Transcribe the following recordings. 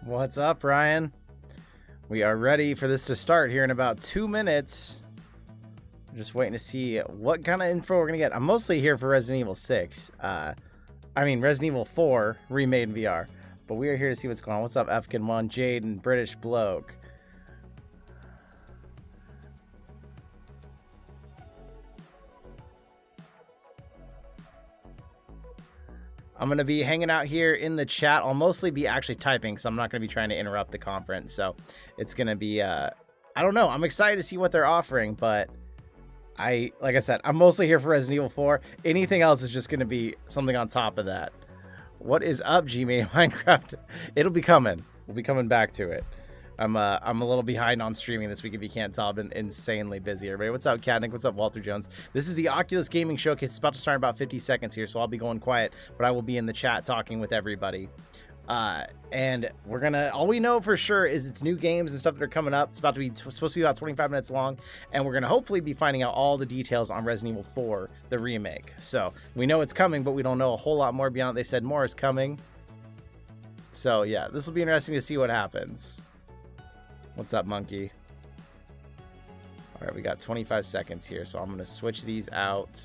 What's up, Ryan? We are ready for this to start here in about 2 minutes. I'm just waiting to see what kind of info we're going to get. I'm mostly here for Resident Evil 6. Resident Evil 4 remade in VR. But we are here to see what's going on. What's up, Efkin1, Jade, and British Bloke? I'm going to be hanging out here in the chat. I'll mostly be actually typing, so I'm not going to be trying to interrupt the conference. So it's going to be, I don't know. I'm excited to see what they're offering, but like I said, I'm mostly here for Resident Evil 4. Anything else is just going to be something on top of that. What is up, Gmade Minecraft? It'll be coming. We'll be coming back to it. I'm a little behind on streaming this week. If you can't tell, I've been insanely busy. Everybody, what's up, Katnick? What's up, Walter Jones? This is the Oculus Gaming Showcase. It's about to start in about 50 seconds here, so I'll be going quiet, but I will be in the chat talking with everybody. And we're gonna, all we know for sure is it's new games and stuff that are coming up. It's supposed to be about 25 minutes long, and we're gonna hopefully be finding out all the details on Resident Evil 4, the remake. So we know it's coming, but we don't know a whole lot more beyond it. They said more is coming. So yeah, this will be interesting to see what happens. What's up, Monkey? All right, we got 25 seconds here, so I'm going to switch these out.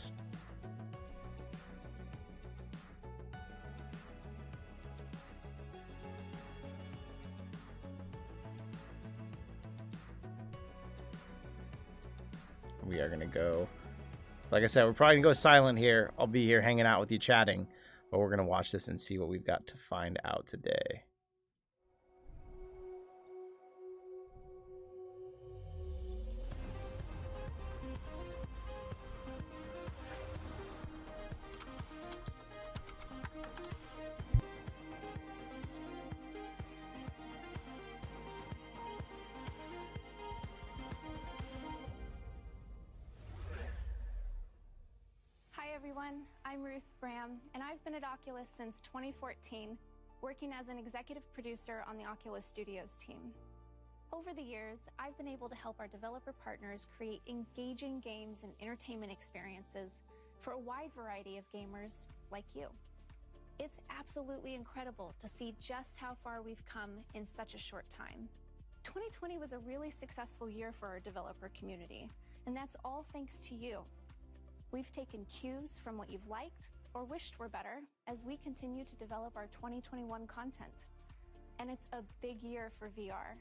We are going to go, like I said, we're probably going to go silent here. I'll be here hanging out with you, chatting, but we're going to watch this and see what we've got to find out today. Everyone, I'm Ruth Bram, and I've been at Oculus since 2014, working as an executive producer on the Oculus Studios team. Over the years, I've been able to help our developer partners create engaging games and entertainment experiences for a wide variety of gamers like you. It's absolutely incredible to see just how far we've come in such a short time. 2020 was a really successful year for our developer community, and that's all thanks to you. We've taken cues from what you've liked or wished were better as we continue to develop our 2021 content. And it's a big year for VR.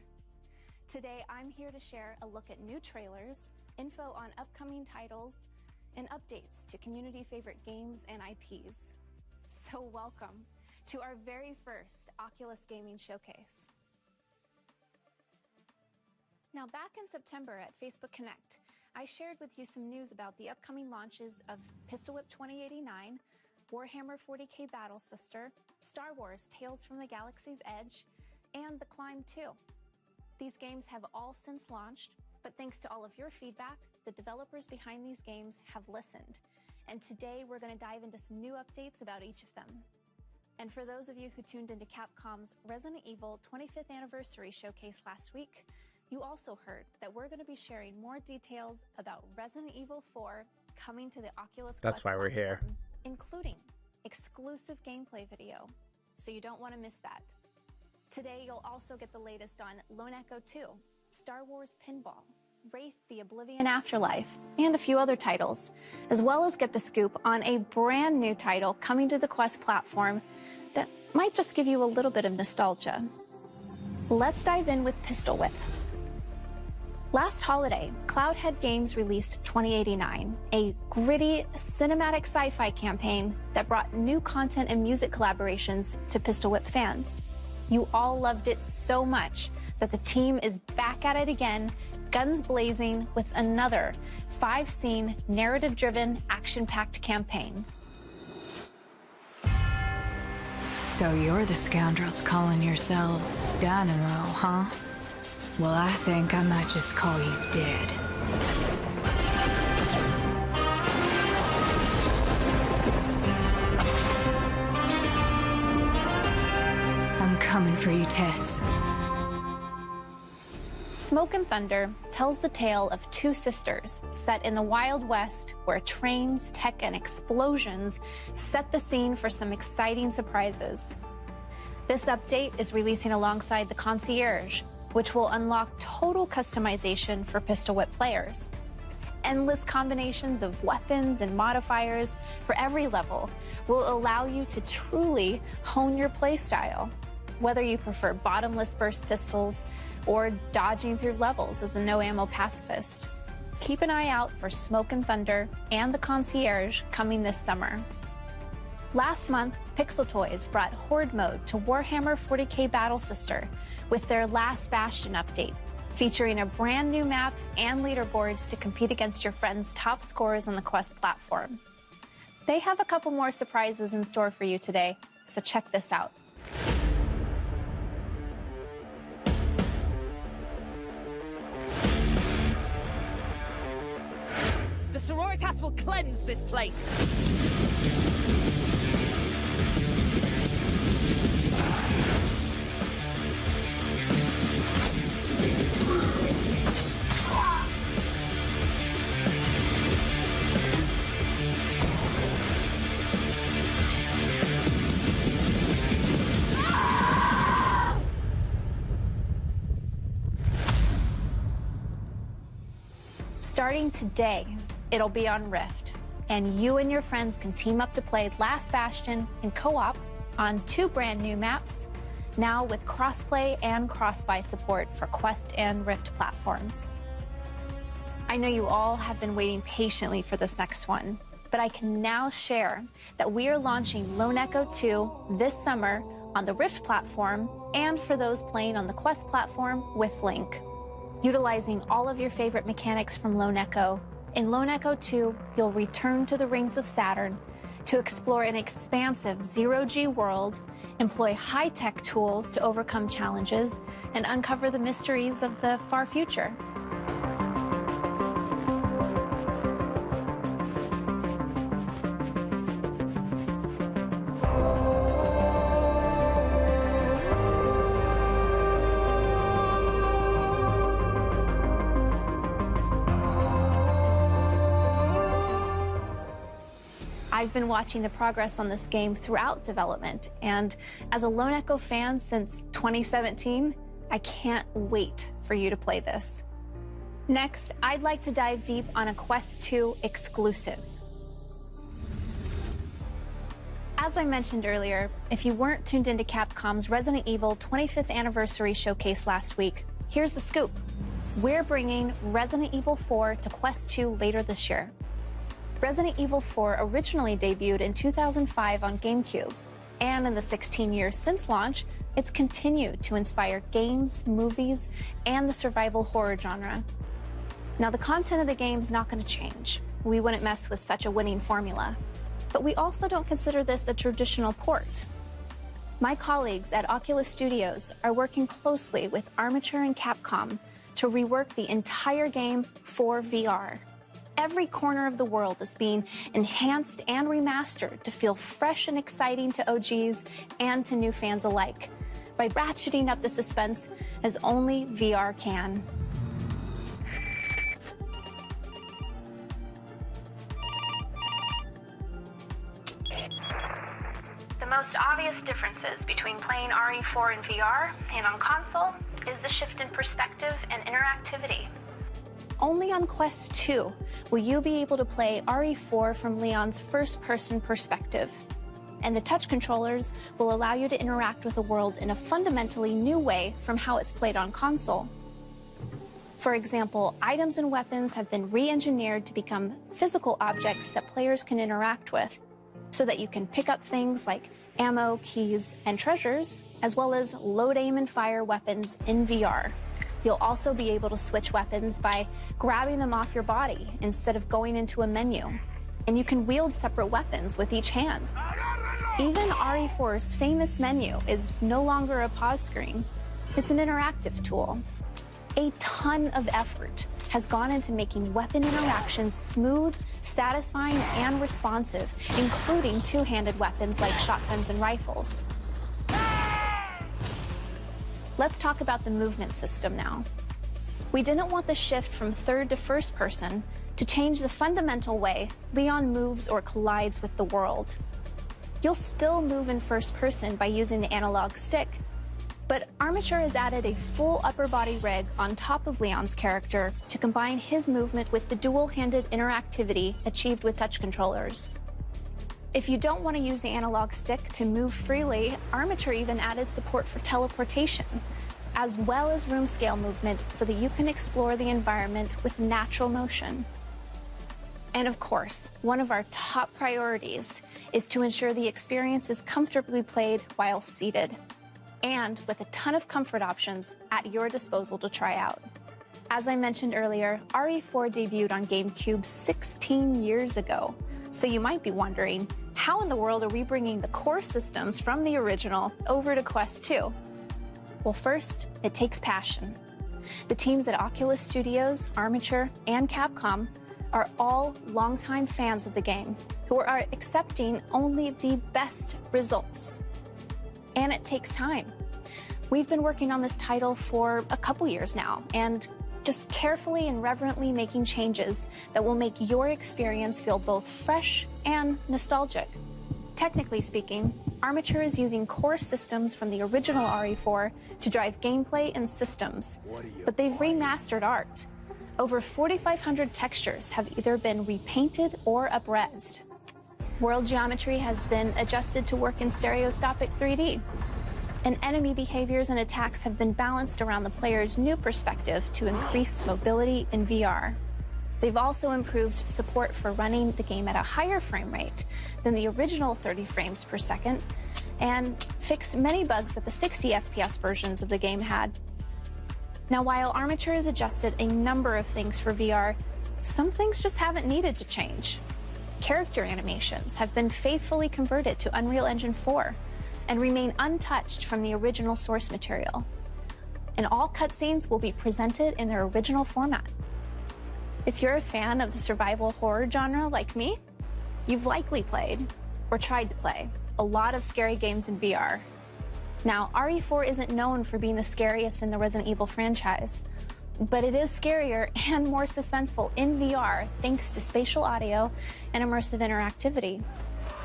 Today, I'm here to share a look at new trailers, info on upcoming titles, and updates to community favorite games and IPs. So welcome to our very first Oculus Gaming Showcase. Now, back in September at Facebook Connect, I shared with you some news about the upcoming launches of Pistol Whip 2089, Warhammer 40K Battle Sister, Star Wars Tales from the Galaxy's Edge, and The Climb 2. These games have all since launched, but thanks to all of your feedback, the developers behind these games have listened. And today we're going to dive into some new updates about each of them. And for those of you who tuned into Capcom's Resident Evil 25th Anniversary Showcase last week, you also heard that we're going to be sharing more details about Resident Evil 4 coming to the Oculus Quest. That's why we're here. Including exclusive gameplay video, so you don't want to miss that. Today, you'll also get the latest on Lone Echo 2, Star Wars Pinball, Wraith the Oblivion Afterlife, and a few other titles, as well as get the scoop on a brand new title coming to the Quest platform that might just give you a little bit of nostalgia. Let's dive in with Pistol Whip. Last holiday, Cloudhead Games released 2089, a gritty, cinematic sci-fi campaign that brought new content and music collaborations to Pistol Whip fans. You all loved it so much that the team is back at it again, guns blazing, with another 5-scene, narrative-driven, action-packed campaign. So you're the scoundrels calling yourselves Dynamo, huh? Well, I think I might just call you dead. I'm coming for you, Tess. Smoke and Thunder tells the tale of two sisters set in the Wild West, where trains, tech, and explosions set the scene for some exciting surprises. This update is releasing alongside the Concierge, which will unlock total customization for pistol whip players. Endless combinations of weapons and modifiers for every level will allow you to truly hone your playstyle, whether you prefer bottomless burst pistols or dodging through levels as a no-ammo pacifist. Keep an eye out for Smoke and Thunder and the Concierge coming this summer. Last month, Pixel Toys brought Horde Mode to Warhammer 40k Battle Sister with their Last Bastion update, featuring a brand new map and leaderboards to compete against your friends' top scores on the Quest platform. They have a couple more surprises in store for you today, so check this out. The Sororitas will cleanse this place. Starting today, it'll be on Rift, and you and your friends can team up to play Last Bastion in co-op on 2 brand new maps, now with crossplay and cross-buy support for Quest and Rift platforms. I know you all have been waiting patiently for this next one, but I can now share that we are launching Lone Echo 2 this summer on the Rift platform and for those playing on the Quest platform with Link. Utilizing all of your favorite mechanics from Lone Echo, in Lone Echo 2, you'll return to the Rings of Saturn to explore an expansive zero-G world, employ high-tech tools to overcome challenges, and uncover the mysteries of the far future. I've been watching the progress on this game throughout development, and as a Lone Echo fan since 2017, I can't wait for you to play this. Next, I'd like to dive deep on a Quest 2 exclusive. As I mentioned earlier, if you weren't tuned into Capcom's Resident Evil 25th Anniversary Showcase last week, here's the scoop. We're bringing Resident Evil 4 to Quest 2 later this year. Resident Evil 4 originally debuted in 2005 on GameCube, and in the 16 years since launch, it's continued to inspire games, movies, and the survival horror genre. Now, the content of the game's not going to change. We wouldn't mess with such a winning formula. But we also don't consider this a traditional port. My colleagues at Oculus Studios are working closely with Armature and Capcom to rework the entire game for VR. Every corner of the world is being enhanced and remastered to feel fresh and exciting to OGs and to new fans alike, by ratcheting up the suspense as only VR can. The most obvious differences between playing RE4 in VR and on console is the shift in perspective and interactivity. Only on Quest 2 will you be able to play RE4 from Leon's first-person perspective. And the touch controllers will allow you to interact with the world in a fundamentally new way from how it's played on console. For example, items and weapons have been re-engineered to become physical objects that players can interact with, so that you can pick up things like ammo, keys, and treasures, as well as load, aim, and fire weapons in VR. You'll also be able to switch weapons by grabbing them off your body instead of going into a menu. And you can wield separate weapons with each hand. Even RE4's famous menu is no longer a pause screen. It's an interactive tool. A ton of effort has gone into making weapon interactions smooth, satisfying, and responsive, including two-handed weapons like shotguns and rifles. Let's talk about the movement system now. We didn't want the shift from third to first person to change the fundamental way Leon moves or collides with the world. You'll still move in first person by using the analog stick, but Armature has added a full upper body rig on top of Leon's character to combine his movement with the dual-handed interactivity achieved with touch controllers. If you don't want to use the analog stick to move freely, Armature even added support for teleportation, as well as room scale movement so that you can explore the environment with natural motion. And of course, one of our top priorities is to ensure the experience is comfortably played while seated, and with a ton of comfort options at your disposal to try out. As I mentioned earlier, RE4 debuted on GameCube 16 years ago, so you might be wondering, how in the world are we bringing the core systems from the original over to Quest 2? Well, first, it takes passion. The teams at Oculus Studios, Armature, and Capcom are all longtime fans of the game who are accepting only the best results. And it takes time. We've been working on this title for a couple years now, and just carefully and reverently making changes that will make your experience feel both fresh and nostalgic. Technically speaking, Armature is using core systems from the original RE4 to drive gameplay and systems, but they've remastered art. Over 4,500 textures have either been repainted or up-resed. World geometry has been adjusted to work in stereoscopic 3D, and enemy behaviors and attacks have been balanced around the player's new perspective to increase mobility in VR. They've also improved support for running the game at a higher frame rate than the original 30 frames per second, and fixed many bugs that the 60 FPS versions of the game had. Now, while Armature has adjusted a number of things for VR, some things just haven't needed to change. Character animations have been faithfully converted to Unreal Engine 4 and remain untouched from the original source material. And all cutscenes will be presented in their original format. If you're a fan of the survival horror genre like me, you've likely played, or tried to play, a lot of scary games in VR. Now, RE4 isn't known for being the scariest in the Resident Evil franchise, but it is scarier and more suspenseful in VR thanks to spatial audio and immersive interactivity.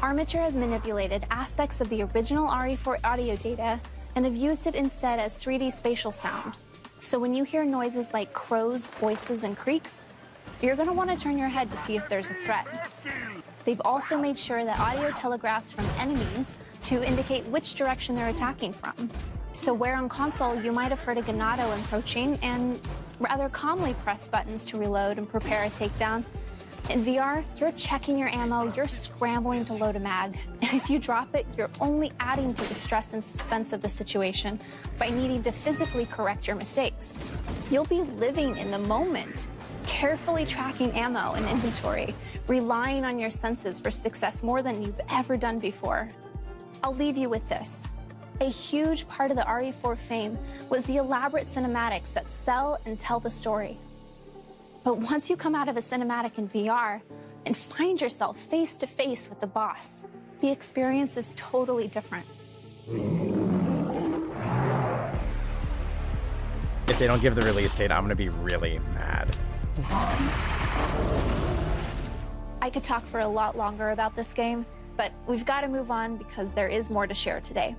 Armature has manipulated aspects of the original RE4 audio data and have used it instead as 3D spatial sound. So when you hear noises like crows, voices, and creaks, you're going to want to turn your head to see if there's a threat. They've also made sure that audio telegraphs from enemies to indicate which direction they're attacking from. So where on console you might have heard a Ganado approaching and rather calmly press buttons to reload and prepare a takedown, in VR, you're checking your ammo, you're scrambling to load a mag, and if you drop it, you're only adding to the stress and suspense of the situation by needing to physically correct your mistakes. You'll be living in the moment, carefully tracking ammo and inventory, relying on your senses for success more than you've ever done before. I'll leave you with this. A huge part of the RE4 fame was the elaborate cinematics that sell and tell the story. But once you come out of a cinematic in VR and find yourself face to face with the boss, the experience is totally different. If they don't give the release date, I'm going to be really mad. I could talk for a lot longer about this game, but we've got to move on because there is more to share today.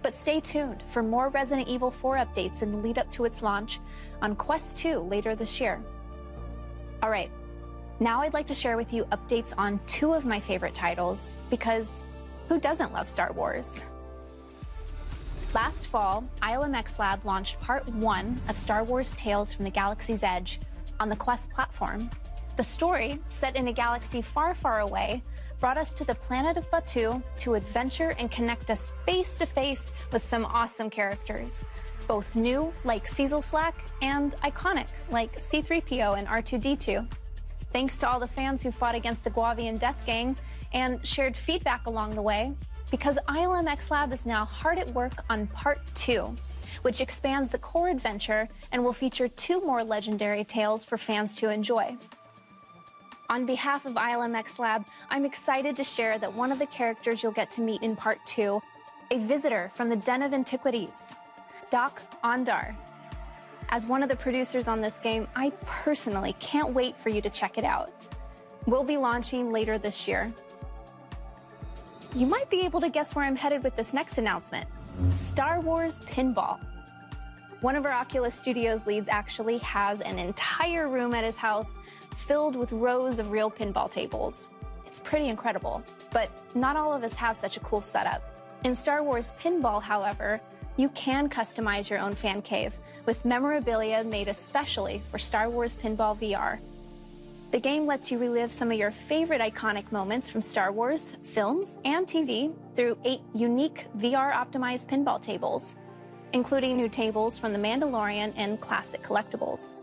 But stay tuned for more Resident Evil 4 updates in the lead up to its launch on Quest 2 later this year. All right, now I'd like to share with you updates on two of my favorite titles, because who doesn't love Star Wars? Last fall, ILMX Lab launched Part 1 of Star Wars Tales from the Galaxy's Edge on the Quest platform. The story, set in a galaxy far, far away, brought us to the planet of Batuu to adventure and connect us face to face with some awesome characters. Both new, like Cecil Slack, and iconic, like C-3PO and R2-D2. Thanks to all the fans who fought against the Guavian Death Gang and shared feedback along the way, because ILMX Lab is now hard at work on Part 2, which expands the core adventure and will feature 2 more legendary tales for fans to enjoy. On behalf of ILMX Lab, I'm excited to share that one of the characters you'll get to meet in Part 2, a visitor from the Den of Antiquities, Doc Ondar. As one of the producers on this game, I personally can't wait for you to check it out. We'll be launching later this year. You might be able to guess where I'm headed with this next announcement. Star Wars Pinball. One of our Oculus Studios leads actually has an entire room at his house filled with rows of real pinball tables. It's pretty incredible, but not all of us have such a cool setup. In Star Wars Pinball, however, you can customize your own fan cave with memorabilia made especially for Star Wars Pinball VR. The game lets you relive some of your favorite iconic moments from Star Wars, films, and TV through 8 unique VR-optimized pinball tables, including new tables from The Mandalorian and classic collectibles.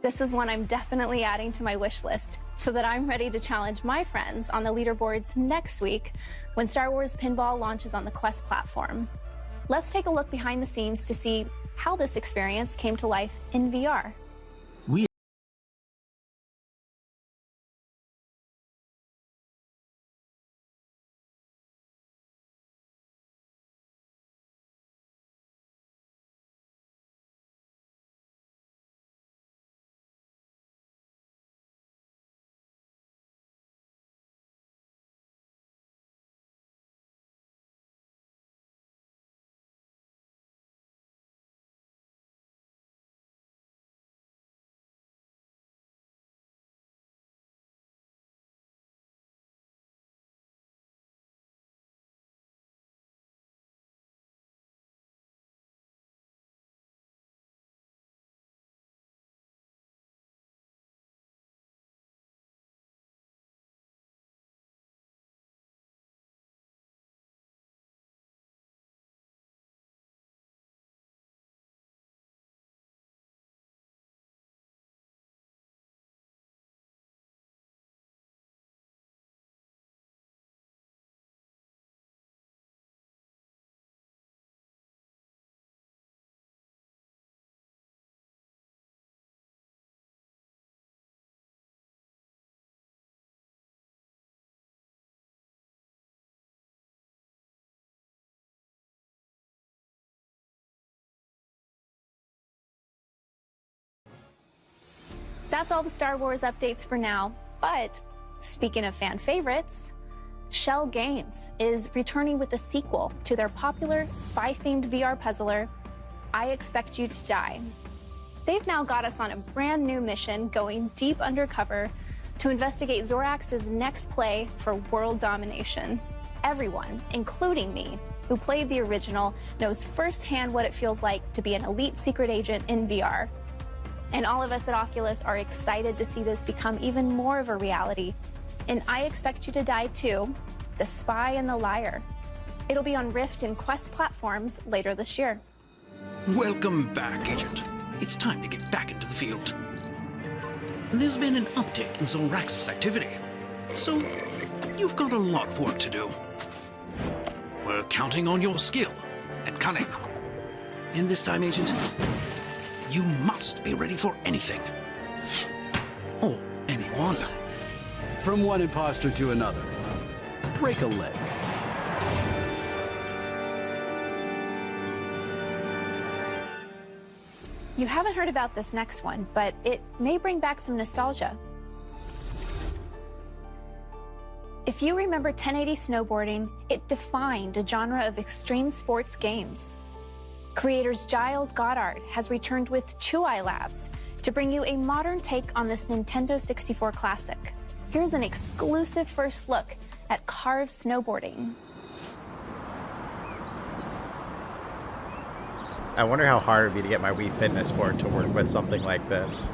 This is one I'm definitely adding to my wish list so that I'm ready to challenge my friends on the leaderboards next week when Star Wars Pinball launches on the Quest platform. Let's take a look behind the scenes to see how this experience came to life in VR. That's all the Star Wars updates for now, but speaking of fan favorites, Shell Games is returning with a sequel to their popular spy-themed VR puzzler, I Expect You to Die. They've now got us on a brand new mission going deep undercover to investigate Zorax's next play for world domination. Everyone, including me, who played the original, knows firsthand what it feels like to be an elite secret agent in VR. And all of us at Oculus are excited to see this become even more of a reality in I Expect You to Die 2, The Spy and the Liar. It'll be on Rift and Quest platforms later this year. Welcome back, Agent. It's time to get back into the field. There's been an uptick in Zorax's activity, so you've got a lot of work to do. We're counting on your skill and cunning. And this time, Agent, you must be ready for anything. Or anyone. From one imposter to another. Break a leg. You haven't heard about this next one, but it may bring back some nostalgia. If you remember 1080 snowboarding, it defined a genre of extreme sports games. Creators Giles Goddard has returned with Two Eye Labs to bring you a modern take on this Nintendo 64 classic. Here's an exclusive first look at carved snowboarding. I wonder how hard it would be to get my Wii Fitness board to work with something like this.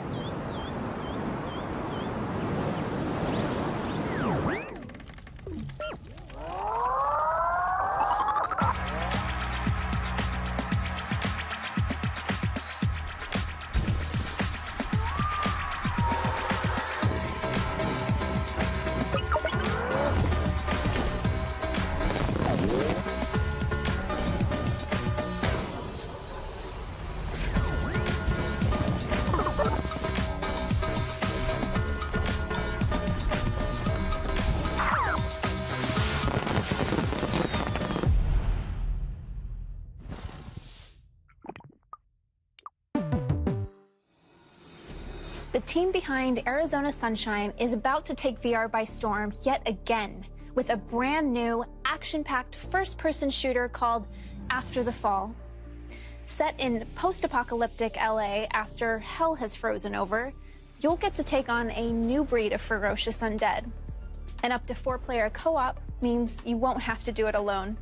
The team behind Arizona Sunshine is about to take VR by storm yet again with a brand new action-packed first-person shooter called After the Fall. Set in post-apocalyptic LA after hell has frozen over, you'll get to take on a new breed of ferocious undead. An up to 4-player co-op means you won't have to do it alone.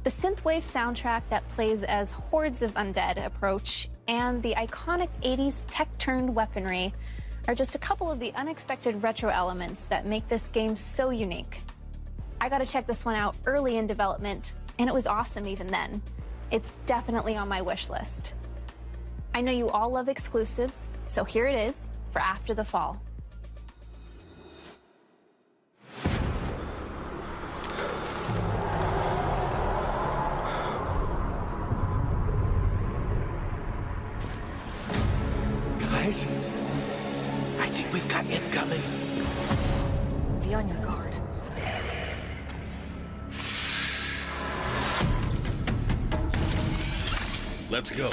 The synthwave soundtrack that plays as hordes of undead approach and the iconic 80s tech-turned weaponry are just a couple of the unexpected retro elements that make this game so unique. I got to check this one out early in development, and it was awesome even then. It's definitely on my wish list. I know you all love exclusives, so here it is for After the Fall. Guys, I think we've got incoming. Be on your guard. Let's go.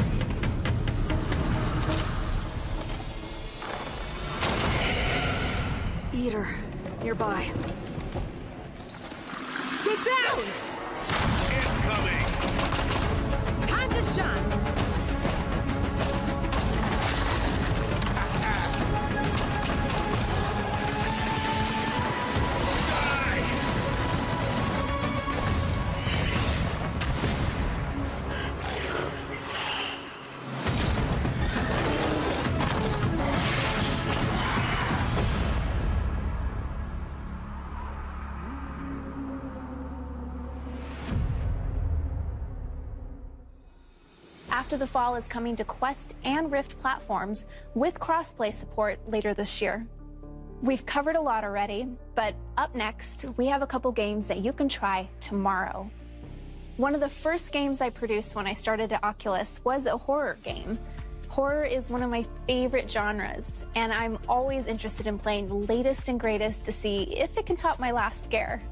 Eater, nearby. Get down! Incoming! Time to shine! After the Fall is coming to Quest and Rift platforms with crossplay support later this year. We've covered a lot already, but up next, we have a couple games that you can try tomorrow. One of the first games I produced when I started at Oculus was a horror game. Horror is one of my favorite genres, and I'm always interested in playing the latest and greatest to see if it can top my last scare.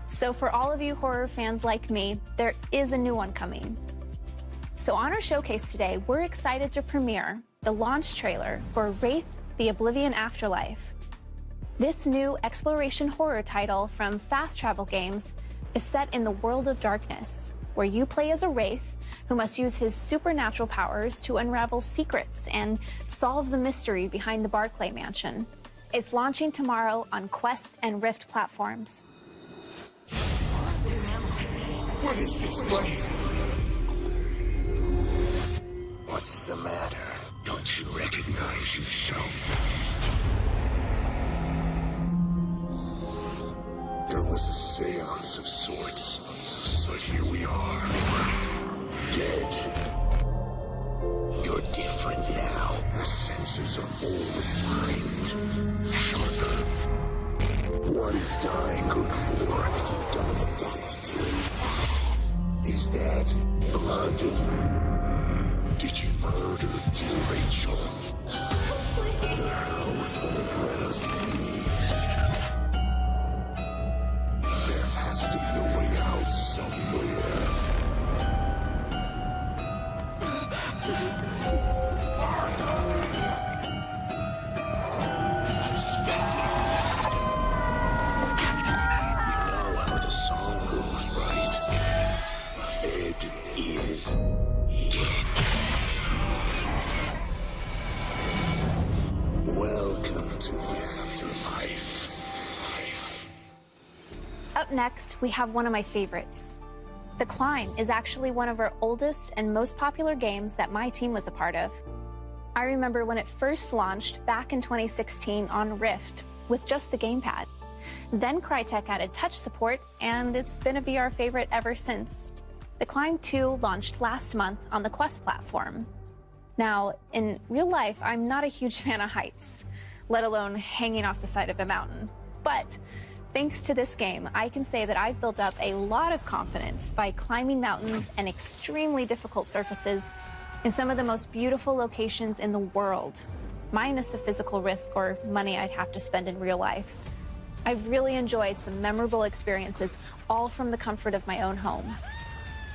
So for all of you horror fans like me, there is a new one coming. So on our showcase today, we're excited to premiere the launch trailer for Wraith: The Oblivion Afterlife. This new exploration horror title from Fast Travel Games is set in the world of darkness, where you play as a wraith who must use his supernatural powers to unravel secrets and solve the mystery behind the Barclay Mansion. It's launching tomorrow on Quest and Rift platforms. What is this place? What's the matter? Don't you recognize yourself? There was a seance of sorts, but here we are. Dead. You're different now. The senses are more refined, sharper. What is dying good for if you don't adapt to it? Is that blood? Did you murder dear Rachel? The house won't let us leave. There has to be a way out somewhere. I've spent it all. You know how the song goes, right? Ed is dead. Welcome to the afterlife. Up next, we have one of my favorites. The Climb is actually one of our oldest and most popular games that my team was a part of. I remember when it first launched back in 2016 on Rift with just the gamepad. Then Crytek added touch support, and it's been a VR favorite ever since. The Climb 2 launched last month on the Quest platform. Now, in real life, I'm not a huge fan of heights, let alone hanging off the side of a mountain. But thanks to this game, I can say that I've built up a lot of confidence by climbing mountains and extremely difficult surfaces in some of the most beautiful locations in the world, minus the physical risk or money I'd have to spend in real life. I've really enjoyed some memorable experiences, all from the comfort of my own home.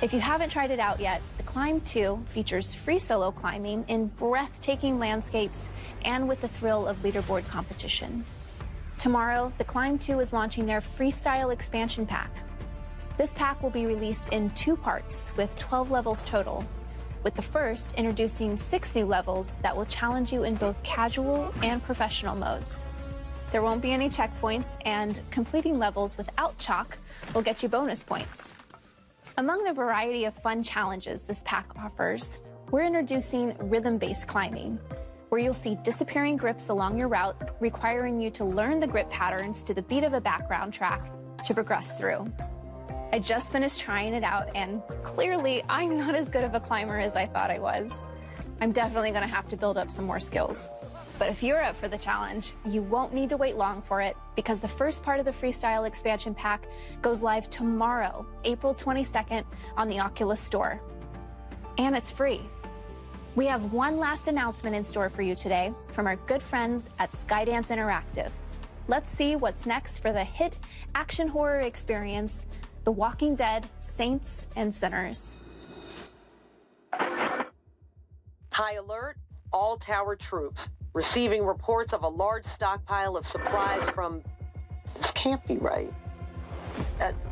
If you haven't tried it out yet, The Climb 2 features free solo climbing in breathtaking landscapes and with the thrill of leaderboard competition. Tomorrow, The Climb 2 is launching their Freestyle expansion pack. This pack will be released in 2 parts with 12 levels total, with the first introducing 6 new levels that will challenge you in both casual and professional modes. There won't be any checkpoints, and completing levels without chalk will get you bonus points. Among the variety of fun challenges this pack offers, we're introducing rhythm-based climbing, where you'll see disappearing grips along your route, requiring you to learn the grip patterns to the beat of a background track to progress through. I just finished trying it out, and clearly I'm not as good of a climber as I thought I was. I'm definitely gonna have to build up some more skills. But if you're up for the challenge, you won't need to wait long for it, because the first part of the Freestyle expansion pack goes live tomorrow, April 22nd, on the Oculus Store. And it's free. We have one last announcement in store for you today from our good friends at Skydance Interactive. Let's see what's next for the hit action horror experience, The Walking Dead: Saints and Sinners. High alert, all tower troops. Receiving reports of a large stockpile of supplies from... This can't be right.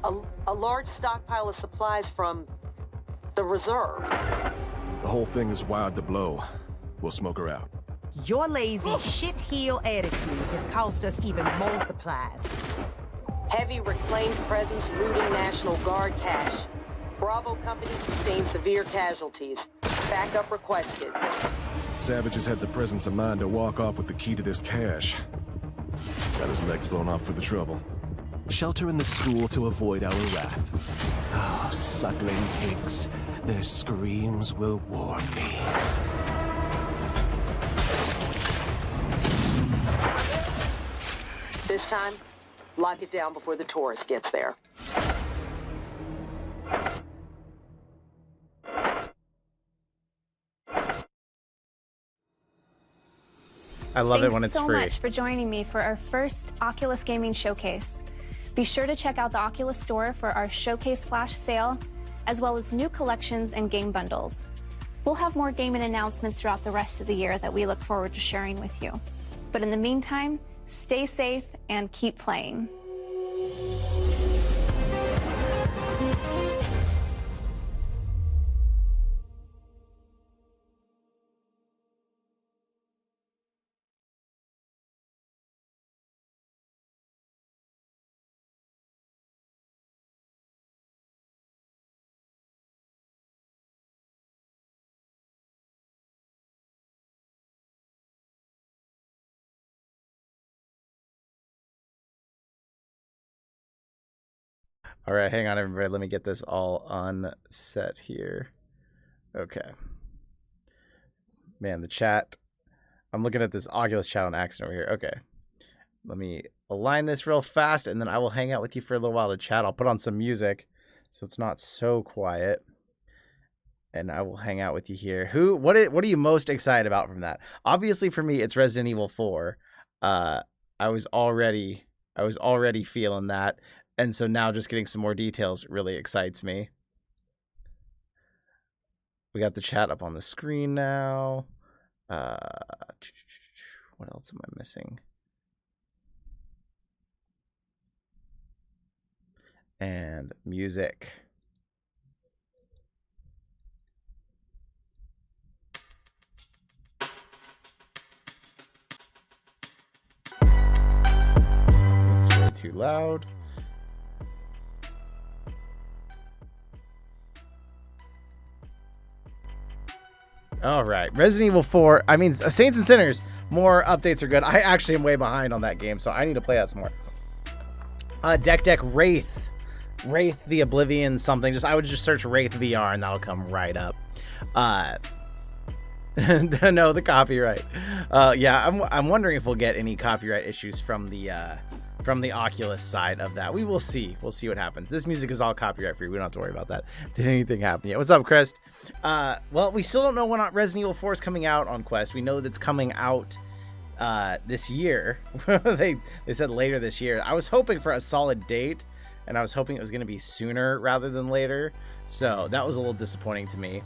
A large stockpile of supplies from the reserve. The whole thing is wired to blow. We'll smoke her out. Your lazy shit-heel attitude has cost us even more supplies. Heavy reclaimed presence looting National Guard cache. Bravo Company sustained severe casualties. Backup requested. Savages had the presence of mind to walk off with the key to this cache. Got his legs blown off for the trouble. Shelter in the school to avoid our wrath. Oh, suckling pigs. Their screams will warm me. This time, lock it down before the tourist gets there. I love it when it's Thanks so free. much for joining me for our first Oculus Gaming Showcase. Be sure to check out the Oculus Store for our Showcase Flash sale, as well as new collections and game bundles. We'll have more gaming announcements throughout the rest of the year that we look forward to sharing with you. But in the meantime, stay safe and keep playing. All right, hang on, everybody. Let me get this all unset here. Okay. Man, the chat. I'm looking at this Oculus chat on accident over here. Okay. Let me align this real fast, and then I will hang out with you for a little while to chat. I'll put on some music so it's not so quiet. And I will hang out with you here. What are you most excited about from that? Obviously, for me, it's Resident Evil 4. I was already feeling that. And so now just getting some more details really excites me. We got the chat up on the screen now. What else am I missing? And music. That's way too loud. All right, Resident Evil 4. I mean, Saints and Sinners. More updates are good. I actually am way behind on that game, so I need to play that some more. Deck Wraith the Oblivion something. I would just search Wraith VR and that'll come right up. No, the copyright. Yeah, I'm wondering if we'll get any copyright issues from the Oculus side of that. We will see. We'll see what happens. This music is all copyright free. We don't have to worry about that. Did anything happen yet? What's up, Chris? Well, we still don't know when Resident Evil 4 is coming out on Quest. We know that it's coming out this year. they said later this year. I was hoping for a solid date, and I was hoping it was going to be sooner rather than later. So that was a little disappointing to me.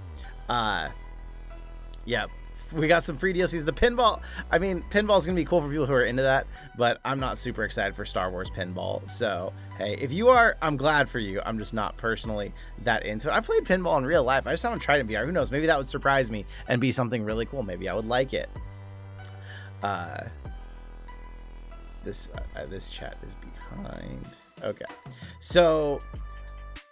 Yeah, We got some free DLCs. The pinball, I mean, pinball's gonna be cool for people who are into that, but I'm not super excited for Star Wars pinball. So hey, if you are, I'm glad for you. I'm just not personally that into it. I've played pinball in real life. I just haven't tried it in VR. Who knows? Maybe that would surprise me and be something really cool. Maybe I would like it. This chat is behind. Okay, so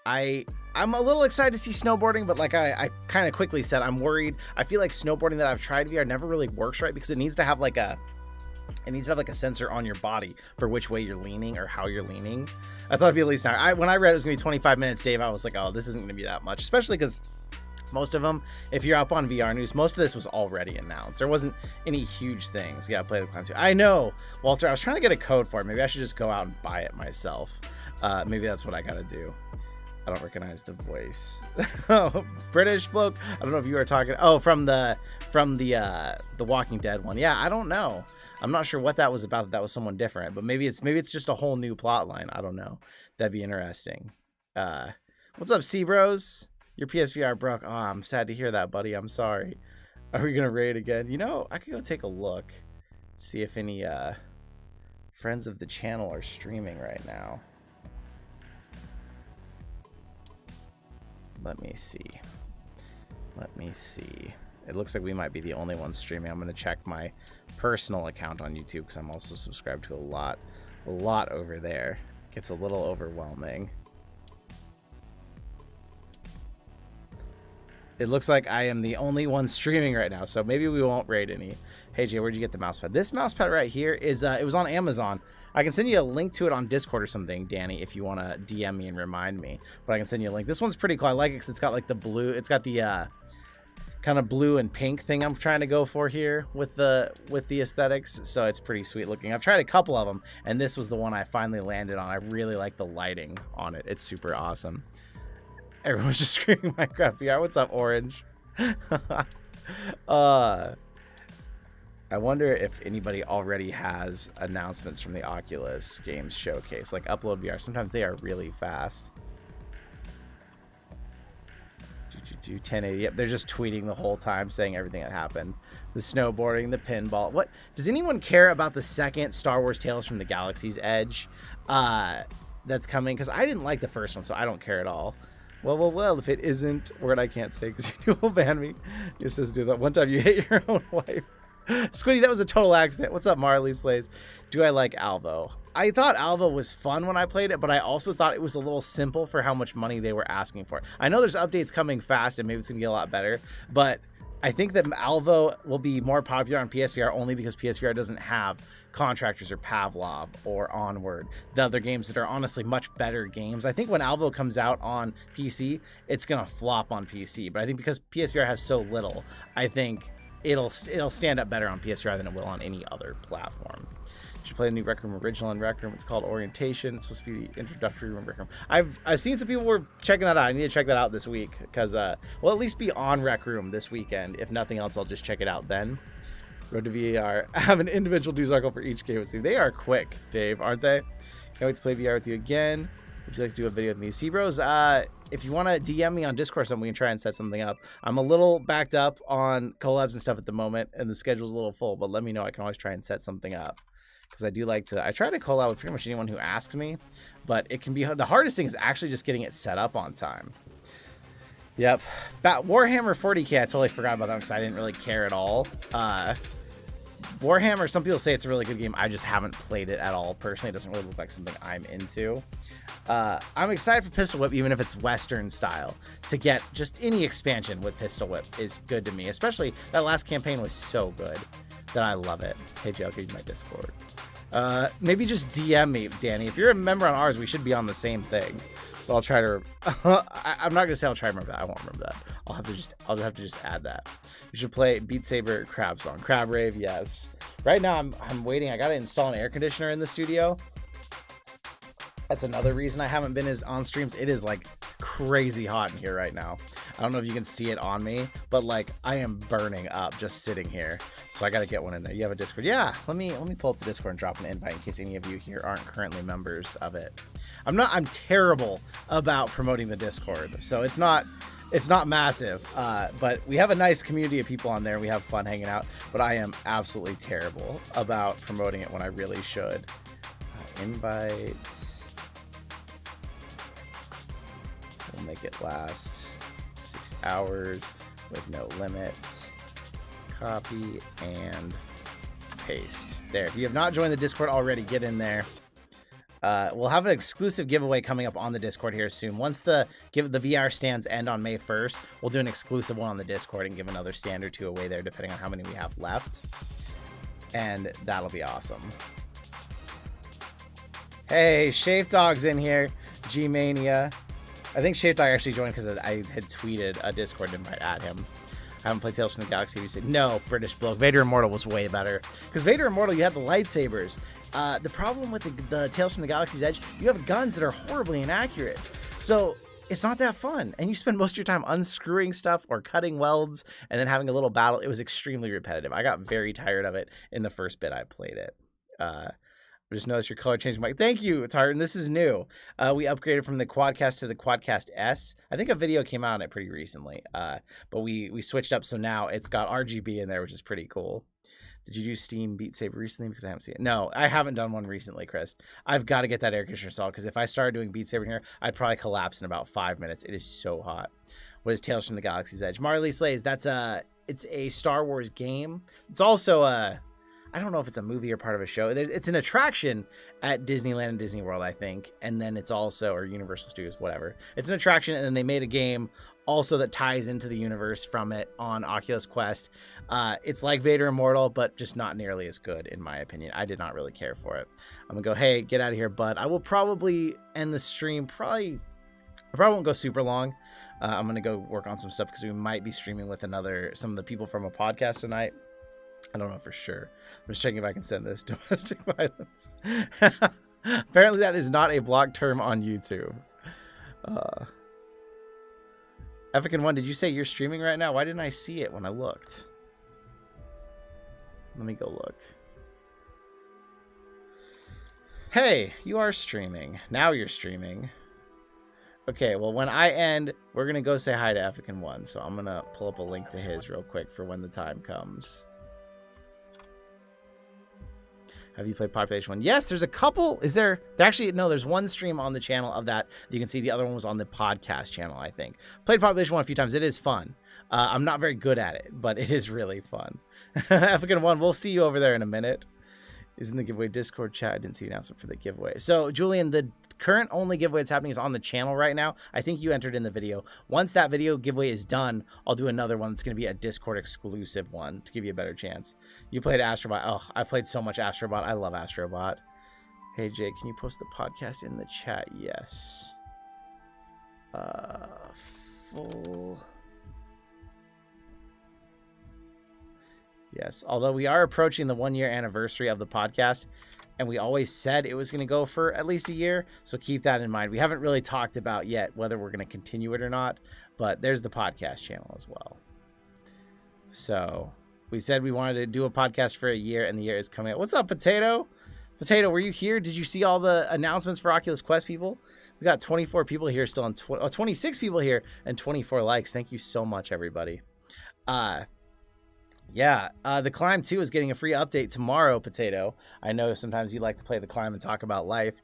I'm a little excited to see snowboarding, but like I kind of quickly said, I'm worried. I feel like snowboarding that I've tried VR never really works right because it needs to have like a sensor on your body for which way you're leaning or how you're leaning. I thought it'd be at least now. When I read it was gonna be 25 minutes, Dave, I was like, oh, this isn't gonna be that much, especially because most of them, if you're up on VR news, most of this was already announced. There wasn't any huge things. Yeah, play the Clown 2. I know, Walter. I was trying to get a code for it. Maybe I should just go out and buy it myself. Maybe that's what I gotta do. I don't recognize the voice. British bloke. I don't know if you are talking. Oh, from the Walking Dead one. Yeah, I don't know. I'm not sure what that was about. That was someone different, but maybe it's just a whole new plot line. I don't know. That'd be interesting. What's up, C-Bros? Your PSVR broke. Oh, I'm sad to hear that, buddy. I'm sorry. Are we gonna raid again? You know, I could go take a look, see if any friends of the channel are streaming right now. Let me see. It looks like we might be the only ones streaming. I'm gonna check my personal account on YouTube because I'm also subscribed to a lot over there. Gets a little overwhelming. It looks like I am the only one streaming right now, so maybe we won't raid any. Hey Jay, where'd you get the mouse pad? This mouse pad right here is it was on Amazon. I can send you a link to it on Discord or something, Danny, if you want to DM me and remind me. But I can send you a link. This one's pretty cool. I like it because it's got like the blue. It's got the kind of blue and pink thing I'm trying to go for here with the aesthetics. So it's pretty sweet looking. I've tried a couple of them, and this was the one I finally landed on. I really like the lighting on it. It's super awesome. Everyone's just screaming Minecraft VR. What's up, Orange? I wonder if anybody already has announcements from the Oculus Games Showcase, like Upload VR. Sometimes they are really fast. 1080. Yep, they're just tweeting the whole time saying everything that happened. The snowboarding, the pinball. What does anyone care about the second Star Wars Tales from the Galaxy's Edge that's coming? Because I didn't like the first one, so I don't care at all. Well, if it isn't, word I can't say because you will ban me. You says do that. One time you hate your own wife. Squiddy, that was a total accident. What's up, Marley Slays? Do I like Alvo? I thought Alvo was fun when I played it, but I also thought it was a little simple for how much money they were asking for. I know there's updates coming fast and maybe it's gonna get a lot better, but I think that Alvo will be more popular on PSVR only because PSVR doesn't have Contractors or Pavlov or Onward, the other games that are honestly much better games. I think when Alvo comes out on PC, it's gonna flop on PC, but I think because PSVR has so little, I think it'll stand up better on PSVR than it will on any other platform. You should play the new Rec Room original in Rec Room. It's called Orientation. It's supposed to be the introductory room Rec Room. I've seen some people were checking that out. I need to check that out this week because well, at least be on Rec Room this weekend. If nothing else, I'll just check it out then. Road to VR. I have an individual news article for each game. They are quick, Dave, aren't they? Can't wait to play VR with you again. Would you like to do a video with me? C-Bros, if you want to DM me on Discord or something, we can try and set something up. I'm a little backed up on collabs and stuff at the moment, and the schedule's a little full, but let me know. I can always try and set something up. Because I do like to, I try to collab with pretty much anyone who asks me, but it can be, the hardest thing is actually just getting it set up on time. Yep. Warhammer 40k, I totally forgot about that because I didn't really care at all. Warhammer, some people say it's a really good game. I just haven't played it at all. Personally, it doesn't really look like something I'm into. I'm excited for Pistol Whip, even if it's Western style. To get just any expansion with Pistol Whip is good to me. Especially that last campaign was so good that I love it. Hey, Joe, I'll give you my Discord. Maybe just DM me, Danny. If you're a member on ours, we should be on the same thing. So I'll try to. I'm not gonna say I'll try to remember that. I won't remember that. I'll just have to just add that. We should play Beat Saber Crab Song. Crab Rave, yes. Right now I'm waiting. I gotta install an air conditioner in the studio. That's another reason I haven't been as on streams. It is like crazy hot in here right now. I don't know if you can see it on me, but like I am burning up just sitting here. So I gotta get one in there. You have a Discord? Yeah. Let me pull up the Discord and drop an invite in case any of you here aren't currently members of it. I'm terrible about promoting the Discord, so it's not It's not massive, but we have a nice community of people on there. And we have fun hanging out, but I am absolutely terrible about promoting it when I really should. Invite. We'll make it last 6 hours with no limit. Copy and paste. There. If you have not joined the Discord already, get in there. We'll have an exclusive giveaway coming up on the Discord here soon. Once the VR stands end on May 1st, we'll do an exclusive one on the Discord and give another stand or two away there, depending on how many we have left. And that'll be awesome. Hey, Shape Dog's in here. G-Mania. I think Shape Dog actually joined because I had tweeted a Discord invite at him. I haven't played Tales from the Galaxy. We said, no, British bloke. Vader Immortal was way better. Because Vader Immortal, you had the lightsabers. The problem with the Tales from the Galaxy's Edge, you have guns that are horribly inaccurate. So it's not that fun. And you spend most of your time unscrewing stuff or cutting welds and then having a little battle. It was extremely repetitive. I got very tired of it in the first bit I played it. I just noticed your color changing. Mike, thank you, Tartan. This is new. We upgraded from the Quadcast to the Quadcast S. I think a video came out on it pretty recently, but we switched up, so now it's got RGB in there, which is pretty cool. Did you do Steam Beat Saber recently? Because I haven't seen it. No, I haven't done one recently, Chris. I've got to get that air conditioner installed, because if I started doing Beat Saber in here, I'd probably collapse in about 5 minutes. It is so hot. What is Tales from the Galaxy's Edge? Marley Slays, it's a Star Wars game. It's also I don't know if it's a movie or part of a show. It's an attraction at Disneyland and Disney World, I think. And then it's also, or Universal Studios, whatever. It's an attraction, and then they made a game also that ties into the universe from it on Oculus Quest. It's like Vader Immortal, but just not nearly as good, in my opinion. I did not really care for it. I'm going to go, hey, get out of here, bud. I will probably end the stream. I probably won't go super long. I'm going to go work on some stuff because we might be streaming with some of the people from a podcast tonight. I don't know for sure. I'm just checking if I can send this. Domestic violence. Apparently that is not a blocked term on YouTube. Effican1, did you say you're streaming right now? Why didn't I see it when I looked? Let me go look. Hey, you are streaming. Now you're streaming. Okay, well, when I end, we're going to go say hi to Effican1. So I'm going to pull up a link to his real quick for when the time comes. Have you played Population 1? Yes, there's a couple. Is there? Actually, no, there's one stream on the channel of that. You can see the other one was on the podcast channel, I think. Played Population 1 a few times. It is fun. I'm not very good at it, but it is really fun. African1, we'll see you over there in a minute. Is in the giveaway Discord chat. I didn't see the announcement for the giveaway. So, Julian, the current only giveaway that's happening is on the channel right now. I think you entered in the video. Once that video giveaway is done, I'll do another one. It's going to be a Discord exclusive one to give you a better chance. You played Astrobot. Oh, I've played so much Astrobot. I love Astrobot. Hey, Jake, can you post the podcast in the chat? Yes. Full. Yes, although we are approaching the 1 year anniversary of the podcast, and we always said it was going to go for at least a year, so keep that in mind. We haven't really talked about yet whether we're going to continue it or not, but there's the podcast channel as well. So we said we wanted to do a podcast for a year, and the year is coming up. What's up, Potato? Potato, were you here? Did you see all the announcements for Oculus Quest, people? We got 24 people here still on 26 people here and 24 likes. Thank you so much, everybody. Yeah, The Climb 2 is getting a free update tomorrow, Potato. I know sometimes you like to play The Climb and talk about life.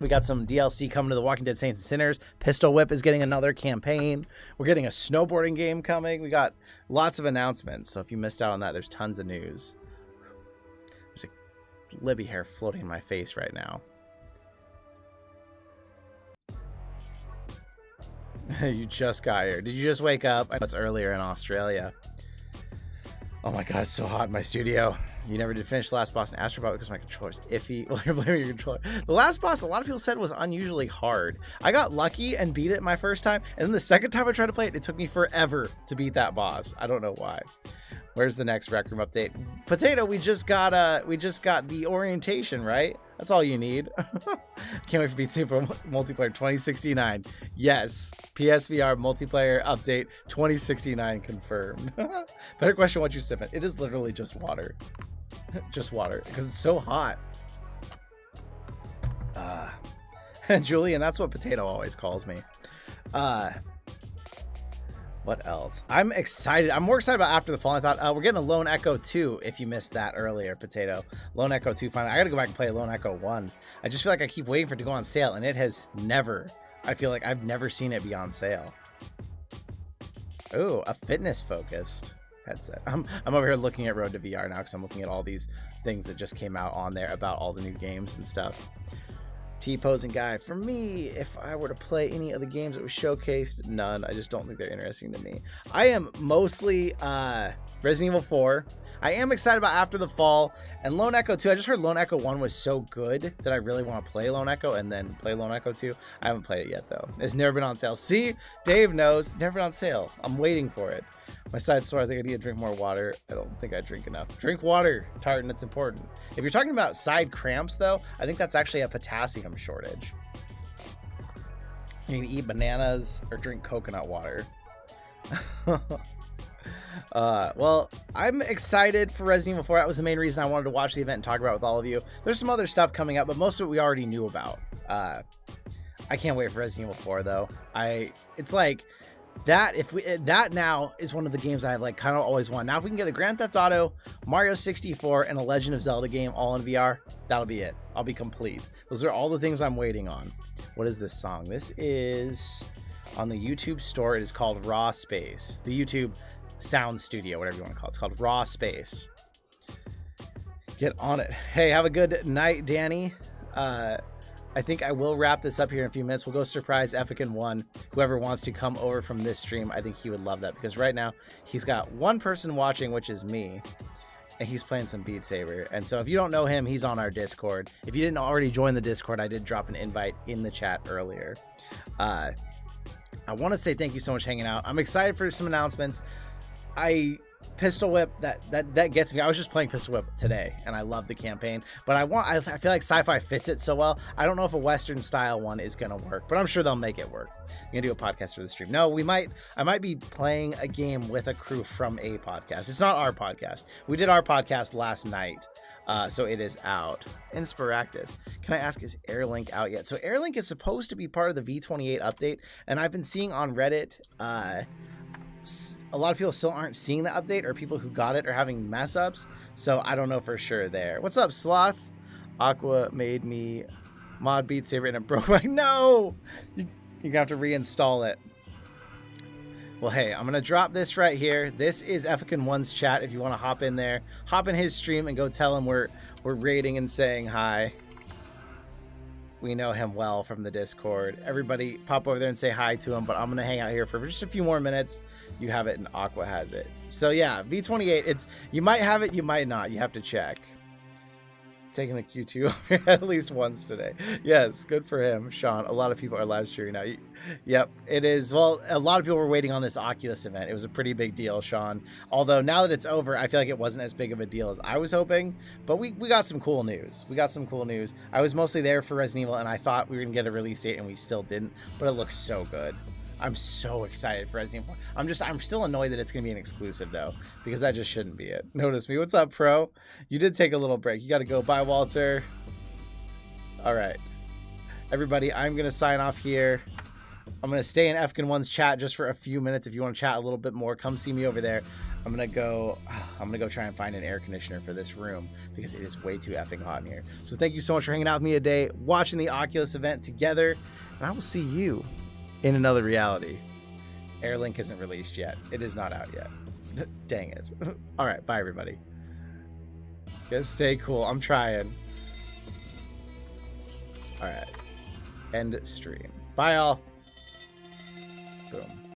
We got some DLC coming to The Walking Dead Saints and Sinners. Pistol Whip is getting another campaign. We're getting a snowboarding game coming. We got lots of announcements, so if you missed out on that, there's tons of news. There's a Libby hair floating in my face right now. You just got here. Did you just wake up? I know it's earlier in Australia. Oh my god, it's so hot in my studio. You never did finish the last boss in Astrobot because my controller's iffy. Well, you're blaming your controller. The last boss, a lot of people said, was unusually hard. I got lucky and beat it my first time, and then the second time I tried to play it, it took me forever to beat that boss. I don't know why. Where's the next Rec Room update? Potato, we just got the orientation, right? That's all you need. Can't wait for Beat Saber multiplayer 2069. Yes, PSVR multiplayer update 2069 confirmed. Better question what you sip in. It is literally just water. Just water, because it's so hot. Julian, that's what Potato always calls me. What else? I'm excited. I'm more excited about After the Fall. I thought we're getting a Lone Echo 2 if you missed that earlier, Potato. Lone Echo 2 finally. I gotta go back and play Lone Echo 1. I just feel like I keep waiting for it to go on sale, and it has never. I feel like I've never seen it be on sale. Oh, a fitness focused headset. I'm over here looking at Road to VR now because I'm looking at all these things that just came out on there about all the new games and stuff. T-posing guy. For me, if I were to play any of the games that was showcased, none. I just don't think they're interesting to me. I am mostly Resident Evil 4. I am excited about After the Fall and Lone Echo 2. I just heard Lone Echo 1 was so good that I really want to play Lone Echo and then play Lone Echo 2. I haven't played it yet, though. It's never been on sale. See? Dave knows. Never been on sale. I'm waiting for it. My side sore, I think I need to drink more water. I don't think I drink enough. Drink water, Tartan. It's important. If you're talking about side cramps, though, I think that's actually a potassium shortage. You can eat bananas or drink coconut water. Well, I'm excited for Resident Evil 4. That was the main reason I wanted to watch the event and talk about it with all of you. There's some other stuff coming up, but most of it we already knew about. I can't wait for Resident Evil 4 though. It's like that. That now is one of the games I have like kind of always wanted. Now if we can get a Grand Theft Auto, Mario 64, and a Legend of Zelda game all in VR, that'll be it. I'll be complete. Those are all the things I'm waiting on. What is this song? This is on the YouTube store. It is called Raw Space. The YouTube sound studio, whatever you want to call it. It's called Raw Space. Get on it. Hey, have a good night, Danny. I think I will wrap this up here in a few minutes. We'll go surprise Effican 1. Whoever wants to come over from this stream, I think he would love that, because right now he's got one person watching, which is me, and he's playing some Beat Saber. And so if you don't know him, he's on our Discord. If you didn't already join the Discord, I did drop an invite in the chat earlier. I want to say thank you so much for hanging out. I'm excited for some announcements. Pistol Whip, that gets me. I was just playing Pistol Whip today and I love the campaign, but I feel like sci-fi fits it so well. I don't know if a Western style one is gonna work, but I'm sure they'll make it work. I'm gonna do a podcast for the stream. No, I might be playing a game with a crew from a podcast. It's not our podcast. We did our podcast last night. So it is out. Inspiractus. Can I ask, is Airlink out yet? So Airlink is supposed to be part of the V28 update, and I've been seeing on Reddit, a lot of people still aren't seeing the update, or people who got it are having mess ups. So I don't know for sure there. What's up, Sloth? Aqua made me mod Beat Saber and it broke my... No! You're gonna have to reinstall it. Well, hey, I'm gonna drop this right here. This is Effican 1's chat. If you want to hop in there, hop in his stream and go tell him we're rating and saying hi. We know him well from the Discord. Everybody pop over there and say hi to him, but I'm gonna hang out here for just a few more minutes. You have it and Aqua has it. So yeah, V28, you might have it, you might not. You have to check. Taking the Q2 at least once today. Yes, good for him, Sean. A lot of people are live streaming now. Yep, it is. Well, a lot of people were waiting on this Oculus event. It was a pretty big deal, Sean. Although now that it's over, I feel like it wasn't as big of a deal as I was hoping. But we got some cool news. I was mostly there for Resident Evil, and I thought we were gonna get a release date, and we still didn't. But it looks so good. I'm so excited for Resident Evil 4. I'm still annoyed that it's going to be an exclusive, though, because that just shouldn't be it. Notice me. What's up, Pro? You did take a little break. You got to go. Bye, Walter. All right. Everybody, I'm going to sign off here. I'm going to stay in Effican 1's chat just for a few minutes. If you want to chat a little bit more, come see me over there. I'm going to go try and find an air conditioner for this room because it is way too effing hot in here. So thank you so much for hanging out with me today, watching the Oculus event together, and I will see you in another reality. Airlink isn't released yet. It is not out yet. Dang it. All right, bye everybody. Just stay cool. I'm trying. All right. End stream. Bye all. Boom.